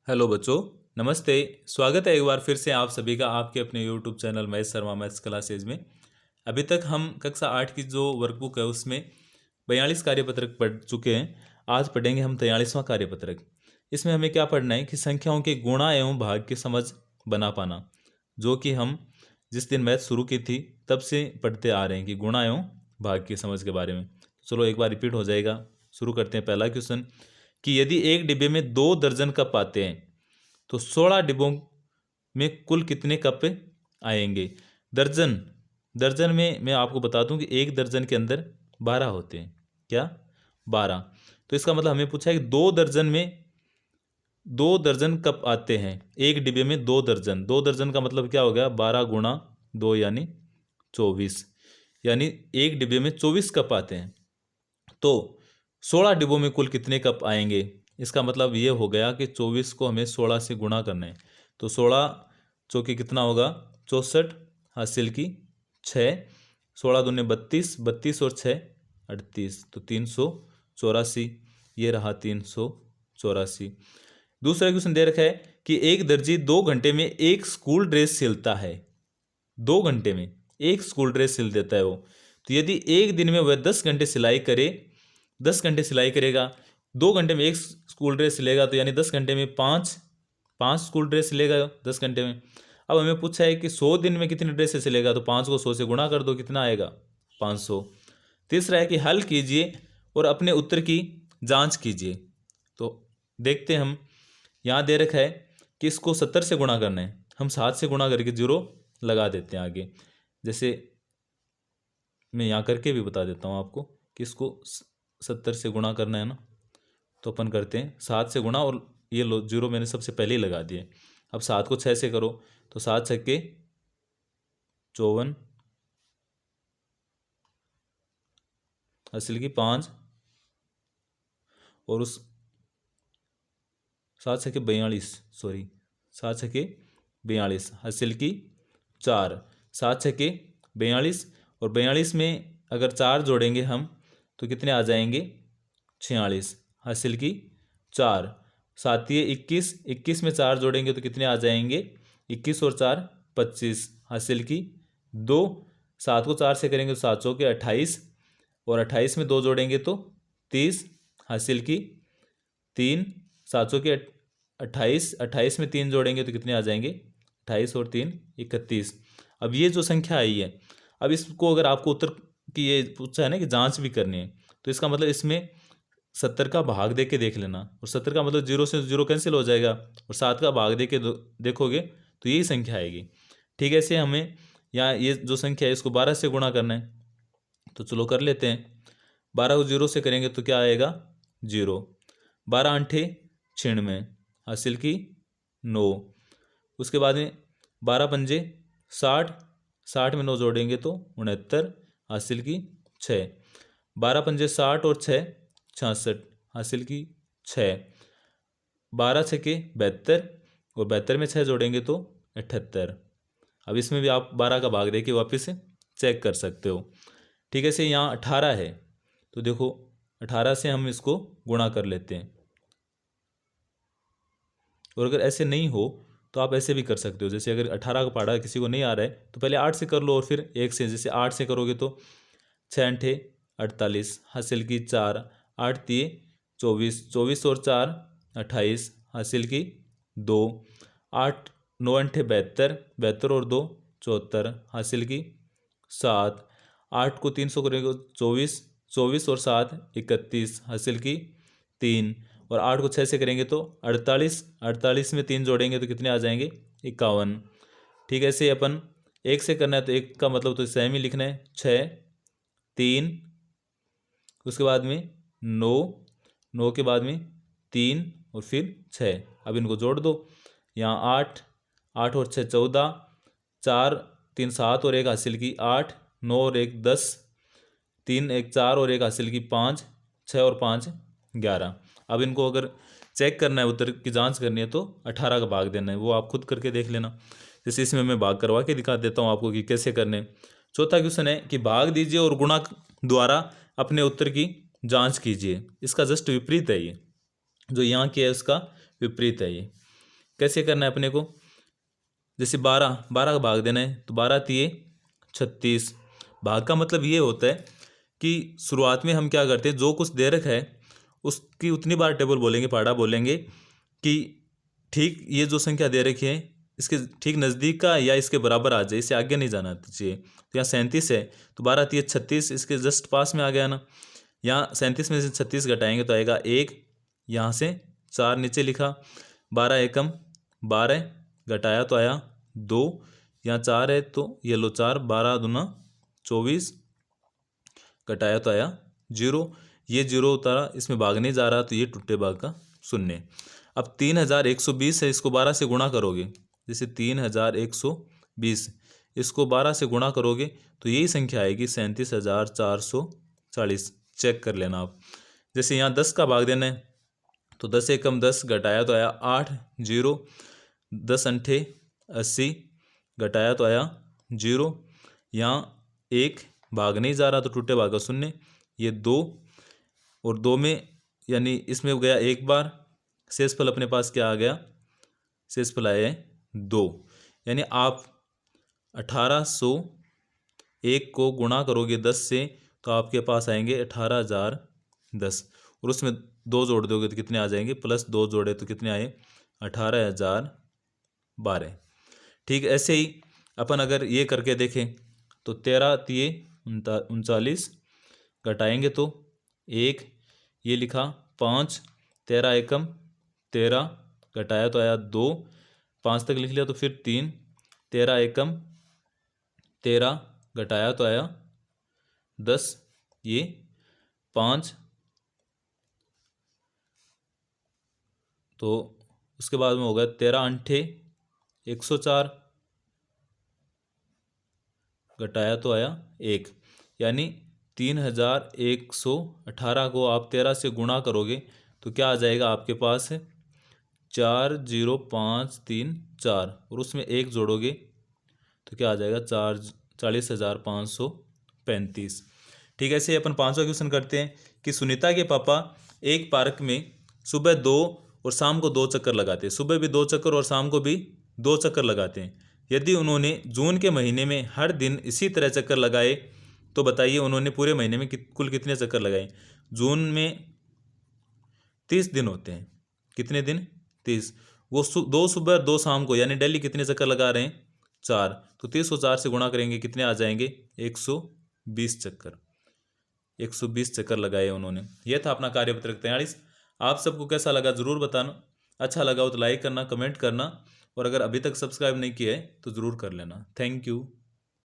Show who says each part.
Speaker 1: Hello बच्चों, नमस्ते। स्वागत है एक बार फिर से आप सभी का आपके अपने YouTube channel Mahesh Sharma maths classes में। अभी तक हम कक्षा 8 की जो वर्कबुक है उसमें 42 कार्यपत्रक पढ़ चुके हैं। आज पढ़ेंगे हम 43वां कार्यपत्रक। इसमें हमें क्या पढ़ना है कि संख्याओं के गुणा एवं भाग की समझ बना पाना, जो कि हम जिस दिन मैथ शुरू की थी तब से पढ़ते आ रहे हैं कि गुणा एवं भाग की समझ के बारे में। चलो एक बार रिपीट हो जाएगा। शुरू करते हैं। पहला क्वेश्चन कि यदि एक डिब्बे में 2 दर्जन कप आते हैं तो 16 डिब्बों में कुल कितने कप आएंगे। दर्जन दर्जन में मैं आपको बता दूं कि एक दर्जन के अंदर 12 होते हैं। क्या? 12। तो इसका मतलब हमें पूछा है कि 2 दर्जन में 2 दर्जन कप आते हैं। एक डिब्बे में 2 दर्जन, 2 दर्जन का मतलब क्या हो गया? 12 गुणा 2 यानी 24, यानी एक डिब्बे में 24 कप आते हैं। तो 16 डिब्बों में कुल कितने कप आएंगे? इसका मतलब ये हो गया कि 24 को हमें 16 से गुणा करना है। तो 16 चौके कितना होगा? 64 हासिल की 6, 16 दूने 32, 32 और 6 38, तो 384। ये रहा 384। दूसरा क्वेश्चन दे रखा है कि एक दर्जी 2 घंटे में एक स्कूल ड्रेस सिलता है। 2 घंटे में एक स्कूल ड्रेस सिल देता है वो। तो यदि एक दिन में वह 10 घंटे सिलाई करे, 10 घंटे सिलाई करेगा, 2 घंटे में एक स्कूल ड्रेस सिलेगा, तो यानी 10 घंटे में पाँच पाँच स्कूल ड्रेस सिलेगा 10 घंटे में। अब हमें पूछा है कि 100 दिन में कितने ड्रेस सिलेगा, तो 5 को 100 से गुणा कर दो, कितना आएगा? 500। तीसरा है कि हल कीजिए और अपने उत्तर की जांच कीजिए। तो देखते हैं हम, यहाँ दे रखा है कि इसको 70 से गुणा करना है। हम 7 से गुणा करके 0 लगा देते हैं आगे। जैसे मैं यहाँ करके भी बता देता हूँ आपको कि इसको 70 से गुणा करना है ना, तो अपन करते हैं 7 से गुणा, और ये लो 0 मैंने सबसे पहले ही लगा दिए। अब 7 को 6 से करो, तो 7 छक्के 54 हासिल की 5, और उस 7 छक्के 42, सॉरी 7 छक्के 42 हासिल की 4, 7 छक्के 42, और 42 में अगर 4 जोड़ेंगे हम तो कितने आ जाएंगे? 46 हासिल की 4, 7 21, 21 में 4 जोड़ेंगे तो कितने आ जाएंगे? 21 और 4 25 हासिल की 2, 7 को 4 से करेंगे तो 7 चौके 28, और 28 में 2 जोड़ेंगे तो 30 हासिल की 3, 7 चौके 28, 28 में 3 जोड़ेंगे तो कितने आ जाएंगे? 28 और 3 31। अब ये जो संख्या आई है, अब इसको अगर आपको उत्तर की ये पूछा है ना कि जांच भी करनी है, तो इसका मतलब इसमें 70 का भाग दे के देख लेना, और 70 का मतलब 0 से 0 कैंसिल हो जाएगा, और 7 का भाग दे के देखोगे तो यही संख्या आएगी। ठीक है, ऐसे हमें यहाँ ये जो संख्या है इसको 12 से गुणा करना है। तो चलो कर लेते हैं। 12 को 0 से करेंगे तो क्या आएगा? 0। 12 अंठे 96 हासिल की 9। उसके बाद में 12 पंजे 60, 60 में 9 जोड़ेंगे तो 69 हासिल की 6। 12 पंजे 60 और 6 66 हासिल की 6। 12 छक्के 72, और 72 में 6 जोड़ेंगे तो 78। अब इसमें भी आप 12 का भाग देके वापस से चेक कर सकते हो। ठीक है, से यहाँ 18 है, तो देखो 18 से हम इसको गुणा कर लेते हैं। और अगर ऐसे नहीं हो तो आप ऐसे भी कर सकते हो। जैसे अगर 18 का पढ़ा किसी को नहीं आ रहा है तो पहले 8 से कर लो, और फिर 1 से। जैसे 8 से करोगे तो 6 अंठे 48 हासिल की 4, 8 तिये 24, 24 और 4 28 हासिल की 2, 8 9 अंठे 72, 72 और 2 74 हासिल की 7। 8 को 300 करेंगे 24, 24 और 7 31 हासिल की 3, और 8 को 6 से करेंगे तो 48, 48 में 3 जोड़ेंगे तो कितने आ जाएंगे? 51। ठीक है, ऐसे अपन 1 से करना है तो 1 का मतलब तो सेम ही लिखना है, 6 3, उसके बाद में 9, 9 के बाद में 3 और फिर 6। अब इनको जोड़ दो। यहाँ 8, 8 और 6 14, 4 3 7 और 1 हासिल की 8, 9 और 1 10, 3 1 4 और 1 हासिल की 5, 6 और 5 11। अब इनको अगर चेक करना है, उत्तर की जांच करनी है, तो 18 का भाग देना है। वो आप खुद करके देख लेना। जैसे इसमें मैं भाग करवा के दिखा देता हूँ आपको कि कैसे करने। चौथा क्वेश्चन है कि भाग दीजिए और गुणा द्वारा अपने उत्तर की जांच कीजिए। इसका जस्ट विपरीत है ये, जो यहाँ किया है उसका विपरीत है ये। कैसे करना है अपने को, जैसे 12 का भाग देना है तो 12×3 = 36। भाग का मतलब ये होता है कि शुरुआत में हम क्या करते हैं, जो कुछ दे रखा है उसकी उतनी बार टेबल बोलेंगे, पहाड़ा बोलेंगे कि ठीक ये जो संख्या दे रखी है इसके ठीक नज़दीक का या इसके बराबर आ जाए, इससे आगे नहीं जाना चाहिए। तो यहाँ 37 है तो 12×3 = 36, इसके जस्ट पास में आ गया ना। यहाँ 37 में से 36 घटाएंगे तो आएगा 1, यहाँ से 4 नीचे लिखा, 12 एकम 12 घटाया तो आया 2, यहाँ 4 है तो ये लो 4, 12 दूना 24 घटाया तो आया 0। ये 0 उतारा, इसमें भाग नहीं जा रहा तो ये टूटे भाग का 0। अब 3120 है, इसको 12 से गुणा करोगे, जैसे 3120 इसको 12 से गुणा करोगे तो यही संख्या आएगी 37,440। चेक कर लेना आप। जैसे यहाँ 10 का भाग देना है तो 10 एकम 10 घटाया तो आया 8, 0, 10 अंठे 80 घटाया तो आया 0। यहाँ 1 भाग नहीं जा रहा तो टूटे भाग का 0, ये 2 और 2 में यानी इसमें गया एक बार, शेषफल अपने पास क्या आ गया, शेषफल आया है 2। यानी आप 1801 को गुणा करोगे 10 से तो आपके पास आएंगे 18,010 और उसमें 2 जोड़ दोगे तो कितने आ जाएंगे, +2 जोड़े तो कितने आए, 18,012। ठीक, ऐसे ही अपन अगर ये करके देखें तो 13×3 = 39 घटाएंगे तो 1, ये लिखा 5, 13 एकम 13 घटाया तो आया 2, 5 तक लिख लिया तो फिर 3, 13 एकम 13 घटाया तो आया 10, ये 5, तो उसके बाद में हो गया 13 अंठे 104 घटाया तो आया 1। यानी 3118 को आप 13 से गुणा करोगे तो क्या आ जाएगा आपके पास, 40534 और उसमें 1 जोड़ोगे तो क्या आ जाएगा, 40,535। ठीक है, ऐसे ही अपन 5वां क्वेश्चन करते हैं कि सुनीता के पापा एक पार्क में सुबह 2 और शाम को 2 चक्कर लगाते हैं। सुबह भी 2 चक्कर और शाम को भी 2 चक्कर लगाते हैं। यदि उन्होंने जून के महीने में हर दिन इसी तरह चक्कर लगाए तो बताइए उन्होंने पूरे महीने में कुल कितने चक्कर लगाए। जून में 30 दिन होते हैं, कितने दिन, 30। वो 2 सुबह और 2 शाम को यानी डेली कितने चक्कर लगा रहे हैं, 4। तो 30 को 4 से गुणा करेंगे कितने आ जाएंगे, 120 चक्कर। 120 चक्कर लगाए उन्होंने। यह था अपना कार्यपत्रक 43। आप सबको कैसा लगा ज़रूर बताना। अच्छा लगा हो तो लाइक करना, कमेंट करना और अगर अभी तक सब्सक्राइब नहीं किया है तो ज़रूर कर लेना। Thank you.